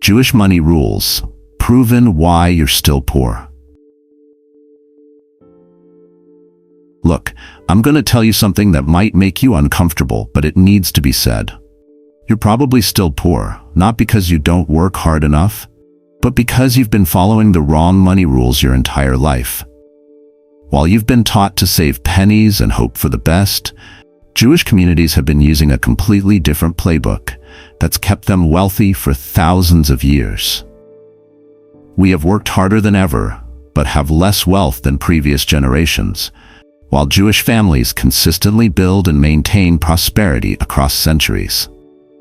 Jewish money rules. Proven why you're still poor. Look, I'm going to tell you something that might make you uncomfortable, but it needs to be said. You're probably still poor, not because you don't work hard enough, but because you've been following the wrong money rules your entire life. While you've been taught to save pennies and hope for the best, Jewish communities have been using a completely different playbook that's kept them wealthy for thousands of years. We have worked harder than ever, but have less wealth than previous generations, while Jewish families consistently build and maintain prosperity across centuries.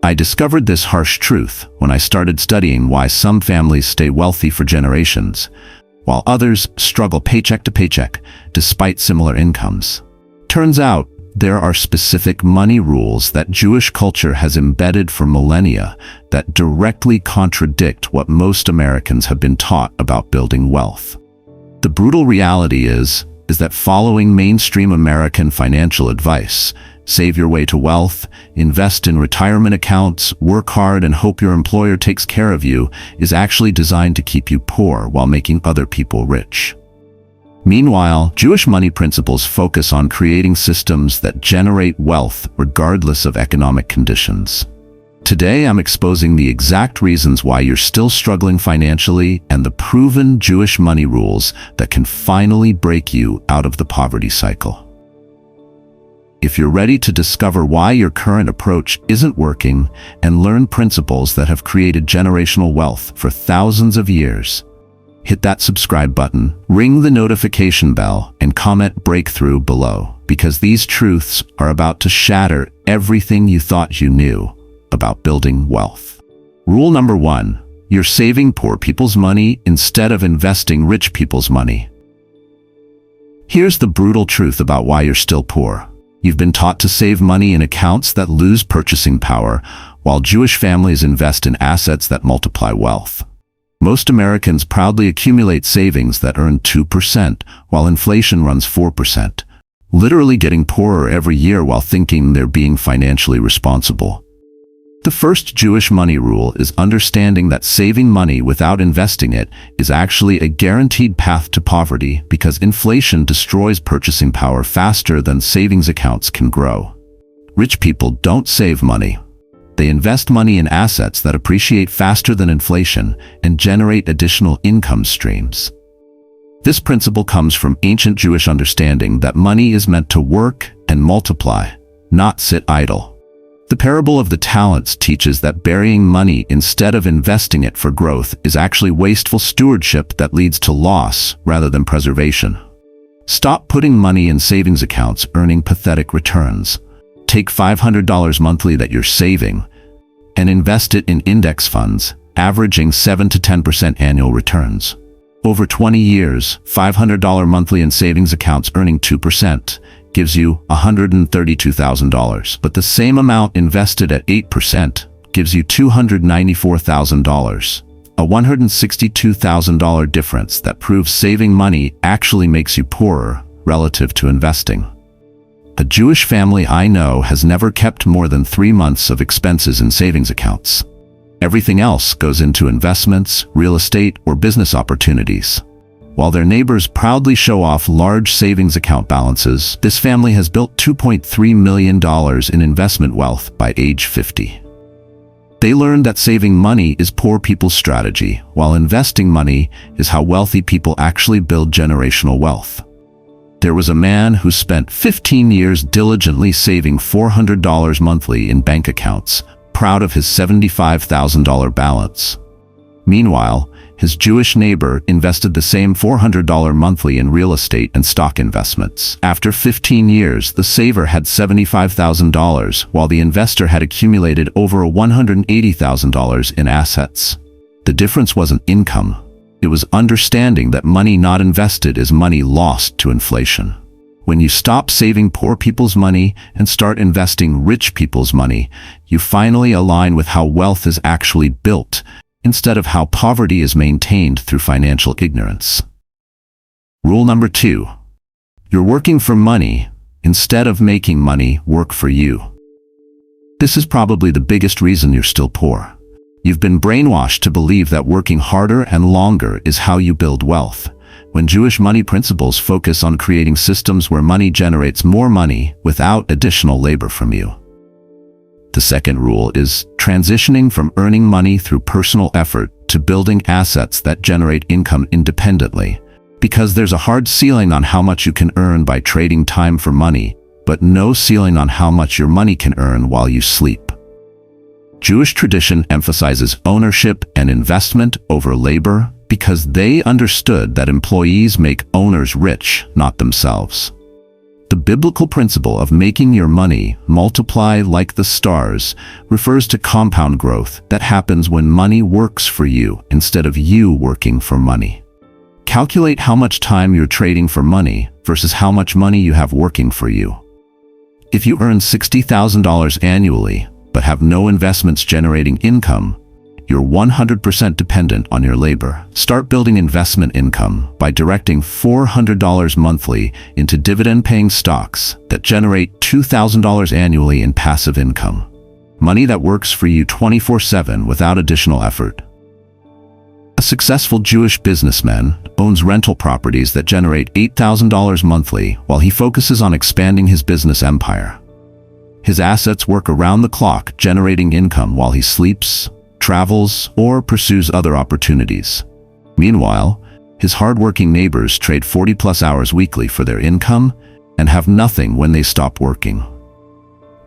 I discovered this harsh truth when I started studying why some families stay wealthy for generations, while others struggle paycheck to paycheck despite similar incomes. Turns out, there are specific money rules that Jewish culture has embedded for millennia that directly contradict what most Americans have been taught about building wealth. The brutal reality is that following mainstream American financial advice, save your way to wealth, invest in retirement accounts, work hard and hope your employer takes care of you, is actually designed to keep you poor while making other people rich. Meanwhile, Jewish money principles focus on creating systems that generate wealth regardless of economic conditions. Today, I'm exposing the exact reasons why you're still struggling financially and the proven Jewish money rules that can finally break you out of the poverty cycle. If you're ready to discover why your current approach isn't working and learn principles that have created generational wealth for thousands of years, hit that subscribe button, ring the notification bell, and comment breakthrough below, because these truths are about to shatter everything you thought you knew about building wealth. Rule number 1, you're saving poor people's money instead of investing rich people's money. Here's the brutal truth about why you're still poor. You've been taught to save money in accounts that lose purchasing power, while Jewish families invest in assets that multiply wealth. Most Americans proudly accumulate savings that earn 2%, while inflation runs 4%, literally getting poorer every year while thinking they're being financially responsible. The first Jewish money rule is understanding that saving money without investing it is actually a guaranteed path to poverty because inflation destroys purchasing power faster than savings accounts can grow. Rich people don't save money. They invest money in assets that appreciate faster than inflation and generate additional income streams. This principle comes from ancient Jewish understanding that money is meant to work and multiply, not sit idle. The parable of the talents teaches that burying money instead of investing it for growth is actually wasteful stewardship that leads to loss rather than preservation. Stop putting money in savings accounts earning pathetic returns. Take $500 monthly that you're saving and invest it in index funds, averaging 7 to 10% annual returns. Over 20 years, $500 monthly in savings accounts earning 2% gives you $132,000, but the same amount invested at 8% gives you $294,000, a $162,000 difference that proves saving money actually makes you poorer relative to investing. A Jewish family I know has never kept more than 3 months of expenses in savings accounts. Everything else goes into investments, real estate, or business opportunities. While their neighbors proudly show off large savings account balances, this family has built $2.3 million in investment wealth by age 50. They learned that saving money is poor people's strategy, while investing money is how wealthy people actually build generational wealth. There was a man who spent 15 years diligently saving $400 monthly in bank accounts, proud of his $75,000 balance. Meanwhile, his Jewish neighbor invested the same $400 monthly in real estate and stock investments. After 15 years, the saver had $75,000, while the investor had accumulated over $180,000 in assets. The difference wasn't income. It was understanding that money not invested is money lost to inflation. When you stop saving poor people's money and start investing rich people's money, you finally align with how wealth is actually built, instead of how poverty is maintained through financial ignorance. Rule number 2. You're working for money instead of making money work for you. This is probably the biggest reason you're still poor. You've been brainwashed to believe that working harder and longer is how you build wealth, when Jewish money principles focus on creating systems where money generates more money without additional labor from you. The second rule is transitioning from earning money through personal effort to building assets that generate income independently, because there's a hard ceiling on how much you can earn by trading time for money, but no ceiling on how much your money can earn while you sleep. Jewish tradition emphasizes ownership and investment over labor because they understood that employees make owners rich, not themselves. The biblical principle of making your money multiply like the stars refers to compound growth that happens when money works for you instead of you working for money. Calculate how much time you're trading for money versus how much money you have working for you. If you earn $60,000 annually but have no investments generating income, you're 100% dependent on your labor. Start building investment income by directing $400 monthly into dividend-paying stocks that generate $2,000 annually in passive income. Money that works for you 24/7 without additional effort. A successful Jewish businessman owns rental properties that generate $8,000 monthly while he focuses on expanding his business empire. His assets work around the clock, generating income while he sleeps, travels, or pursues other opportunities. Meanwhile, his hard-working neighbors trade 40-plus hours weekly for their income and have nothing when they stop working.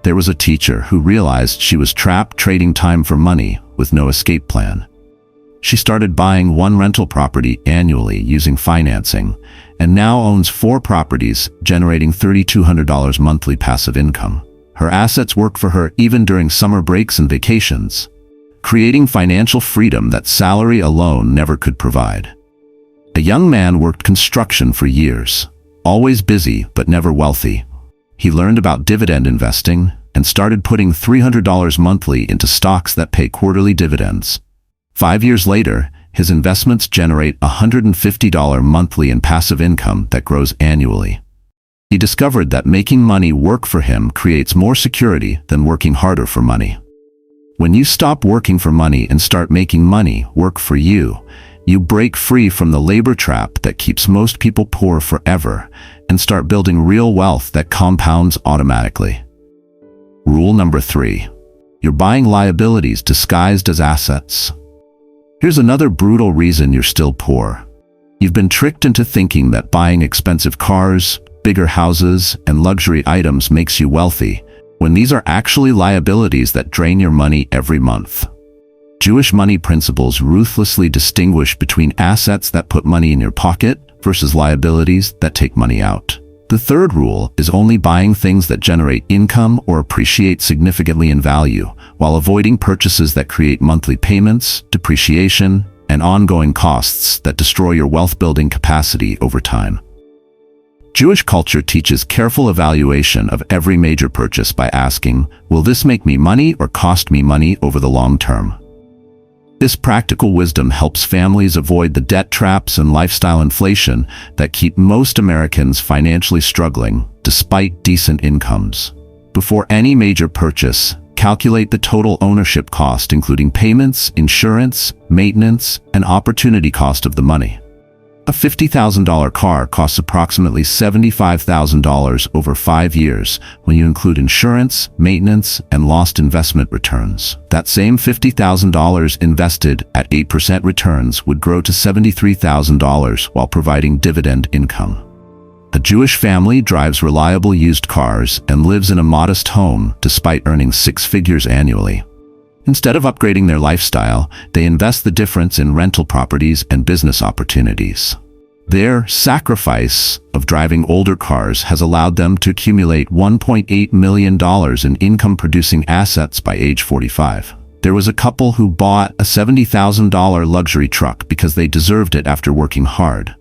There was a teacher who realized she was trapped trading time for money with no escape plan. She started buying one rental property annually using financing and now owns 4 properties, generating $3,200 monthly passive income. Her assets work for her even during summer breaks and vacations, creating financial freedom that salary alone never could provide. A young man worked construction for years, always busy but never wealthy. He learned about dividend investing and started putting $300 monthly into stocks that pay quarterly dividends. 5 years later, his investments generate $150 monthly in passive income that grows annually. He discovered that making money work for him creates more security than working harder for money. When you stop working for money and start making money work for you, you break free from the labor trap that keeps most people poor forever and start building real wealth that compounds automatically. Rule number 3. You're buying liabilities disguised as assets. Here's another brutal reason you're still poor. You've been tricked into thinking that buying expensive cars, bigger houses, and luxury items makes you wealthy, when these are actually liabilities that drain your money every month. Jewish money principles ruthlessly distinguish between assets that put money in your pocket versus liabilities that take money out. The third rule is only buying things that generate income or appreciate significantly in value, while avoiding purchases that create monthly payments, depreciation, and ongoing costs that destroy your wealth-building capacity over time. Jewish culture teaches careful evaluation of every major purchase by asking, will this make me money or cost me money over the long term? This practical wisdom helps families avoid the debt traps and lifestyle inflation that keep most Americans financially struggling despite decent incomes. Before any major purchase, calculate the total ownership cost, including payments, insurance, maintenance, and opportunity cost of the money. A $50,000 car costs approximately $75,000 over 5 years when you include insurance, maintenance, and lost investment returns. That same $50,000 invested at 8% returns would grow to $73,000 while providing dividend income. A Jewish family drives reliable used cars and lives in a modest home despite earning 6 figures annually. Instead of upgrading their lifestyle, they invest the difference in rental properties and business opportunities. Their sacrifice of driving older cars has allowed them to accumulate $1.8 million in income-producing assets by age 45. There was a couple who bought a $70,000 luxury truck because they deserved it after working hard.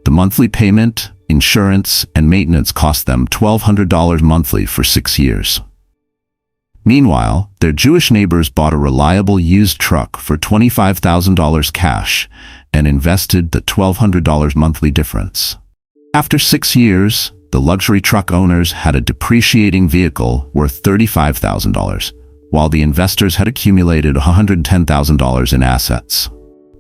The monthly payment, insurance, and maintenance cost them $1,200 monthly for 6 years. Meanwhile, their Jewish neighbors bought a reliable used truck for $25,000 cash and invested the $1,200 monthly difference. After 6 years, the luxury truck owners had a depreciating vehicle worth $35,000, while the investors had accumulated $110,000 in assets.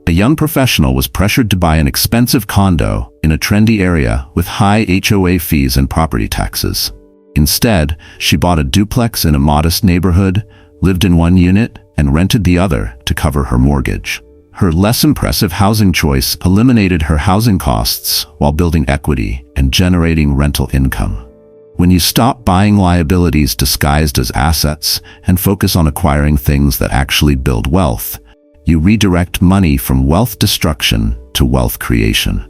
A young professional was pressured to buy an expensive condo in a trendy area with high HOA fees and property taxes. Instead, she bought a duplex in a modest neighborhood, lived in one unit, and rented the other to cover her mortgage. Her less impressive housing choice eliminated her housing costs while building equity and generating rental income. When you stop buying liabilities disguised as assets and focus on acquiring things that actually build wealth, you redirect money from wealth destruction to wealth creation.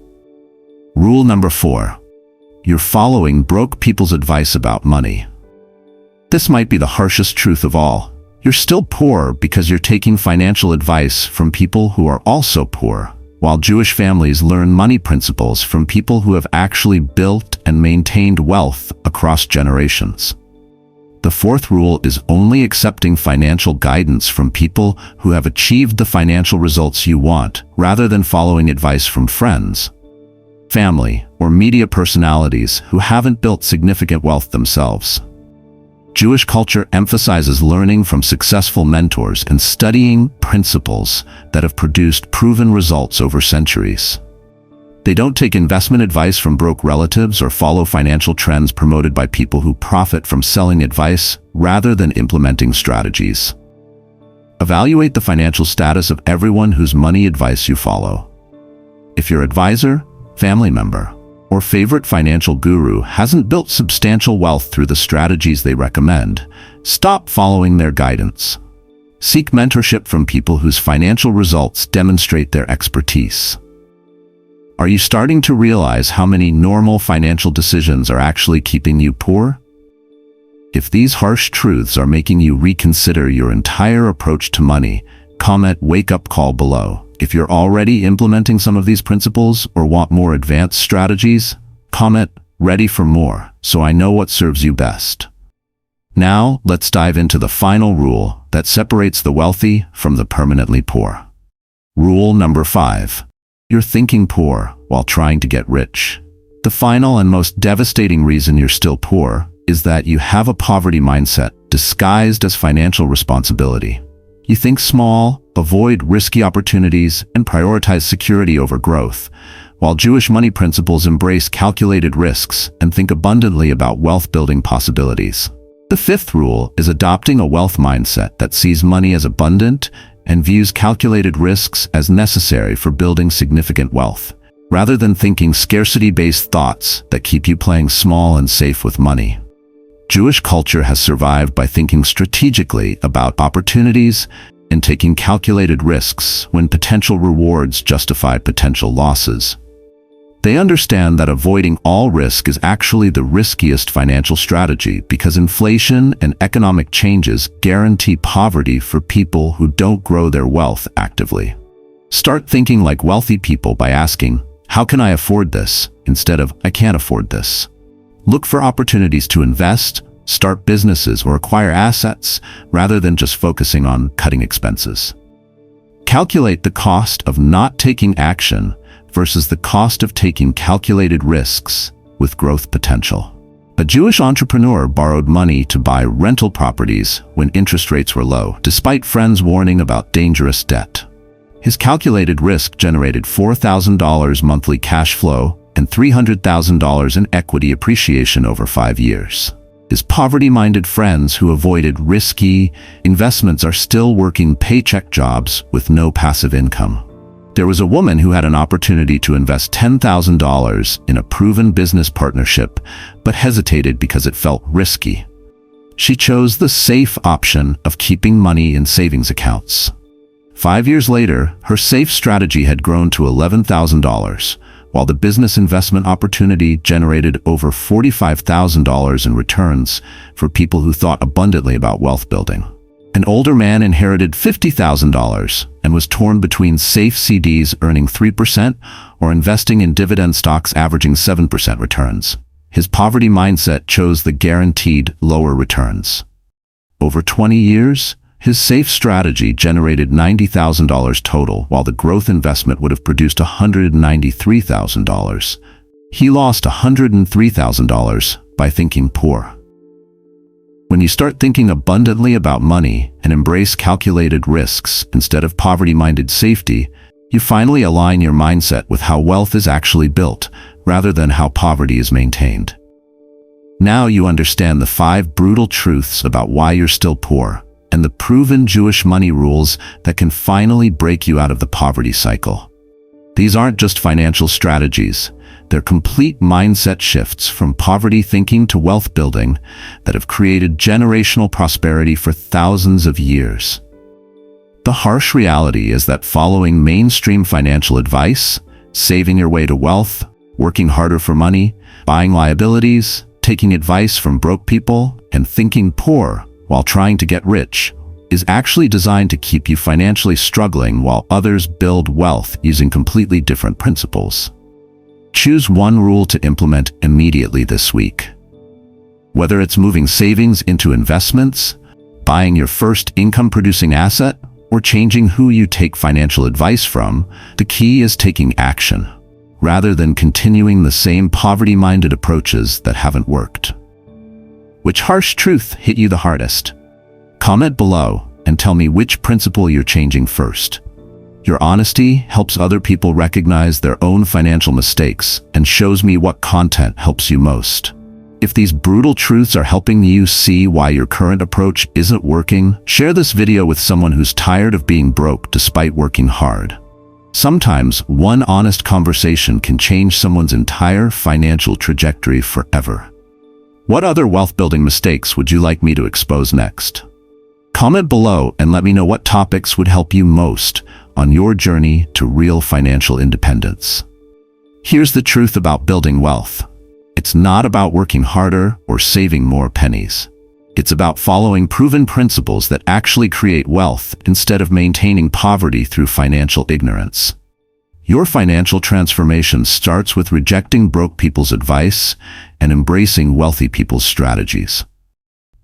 Rule number 4. You're following broke people's advice about money. This might be the harshest truth of all. You're still poor because you're taking financial advice from people who are also poor, while Jewish families learn money principles from people who have actually built and maintained wealth across generations. The fourth rule is only accepting financial guidance from people who have achieved the financial results you want, rather than following advice from friends, family, or media personalities who haven't built significant wealth themselves. Jewish culture emphasizes learning from successful mentors and studying principles that have produced proven results over centuries. They don't take investment advice from broke relatives or follow financial trends promoted by people who profit from selling advice rather than implementing strategies. Evaluate the financial status of everyone whose money advice you follow. If your advisor, family member, or favorite financial guru hasn't built substantial wealth through the strategies they recommend, stop following their guidance. Seek mentorship from people whose financial results demonstrate their expertise. Are you starting to realize how many normal financial decisions are actually keeping you poor? If these harsh truths are making you reconsider your entire approach to money, comment "wake up call" below. If you're already implementing some of these principles or want more advanced strategies, comment "ready for more" so I know what serves you best. Now, let's dive into the final rule that separates the wealthy from the permanently poor. Rule number 5. You're thinking poor while trying to get rich. The final and most devastating reason you're still poor is that you have a poverty mindset disguised as financial responsibility. You think small, avoid risky opportunities, and prioritize security over growth, while Jewish money principles embrace calculated risks and think abundantly about wealth-building possibilities. The fifth rule is adopting a wealth mindset that sees money as abundant and views calculated risks as necessary for building significant wealth, rather than thinking scarcity-based thoughts that keep you playing small and safe with money. Jewish culture has survived by thinking strategically about opportunities and taking calculated risks when potential rewards justify potential losses. They understand that avoiding all risk is actually the riskiest financial strategy because inflation and economic changes guarantee poverty for people who don't grow their wealth actively. Start thinking like wealthy people by asking, "How can I afford this?" instead of "I can't afford this." Look for opportunities to invest, start businesses, or acquire assets rather than just focusing on cutting expenses. Calculate the cost of not taking action versus the cost of taking calculated risks with growth potential. A Jewish entrepreneur borrowed money to buy rental properties when interest rates were low, despite friends warning about dangerous debt. His calculated risk generated $4,000 monthly cash flow and $300,000 in equity appreciation over 5 years. His poverty-minded friends who avoided risky investments are still working paycheck jobs with no passive income. There was a woman who had an opportunity to invest $10,000 in a proven business partnership, but hesitated because it felt risky. She chose the safe option of keeping money in savings accounts. 5 years later, her safe strategy had grown to $11,000, while the business investment opportunity generated over $45,000 in returns for people who thought abundantly about wealth building. An older man inherited $50,000 and was torn between safe CDs earning 3% or investing in dividend stocks averaging 7% returns. His poverty mindset chose the guaranteed lower returns. Over 20 years, his safe strategy generated $90,000 total, while the growth investment would have produced $193,000. He lost $103,000 by thinking poor. When you start thinking abundantly about money and embrace calculated risks instead of poverty-minded safety, you finally align your mindset with how wealth is actually built, rather than how poverty is maintained. Now you understand the 5 brutal truths about why you're still poor, and the proven Jewish money rules that can finally break you out of the poverty cycle. These aren't just financial strategies. They're complete mindset shifts from poverty thinking to wealth building that have created generational prosperity for thousands of years. The harsh reality is that following mainstream financial advice, saving your way to wealth, working harder for money, buying liabilities, taking advice from broke people, and thinking poor while trying to get rich is actually designed to keep you financially struggling while others build wealth using completely different principles. Choose one rule to implement immediately this week. Whether it's moving savings into investments, buying your first income-producing asset, or changing who you take financial advice from, the key is taking action, rather than continuing the same poverty-minded approaches that haven't worked. Which harsh truth hit you the hardest? Comment below and tell me which principle you're changing first. Your honesty helps other people recognize their own financial mistakes and shows me what content helps you most. If these brutal truths are helping you see why your current approach isn't working, share this video with someone who's tired of being broke despite working hard. Sometimes one honest conversation can change someone's entire financial trajectory forever. What other wealth-building mistakes would you like me to expose next? Comment below and let me know what topics would help you most on your journey to real financial independence. Here's the truth about building wealth. It's not about working harder or saving more pennies. It's about following proven principles that actually create wealth instead of maintaining poverty through financial ignorance. Your financial transformation starts with rejecting broke people's advice and embracing wealthy people's strategies.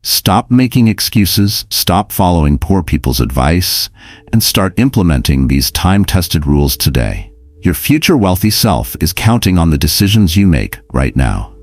Stop making excuses, stop following poor people's advice, and start implementing these time-tested rules today. Your future wealthy self is counting on the decisions you make right now.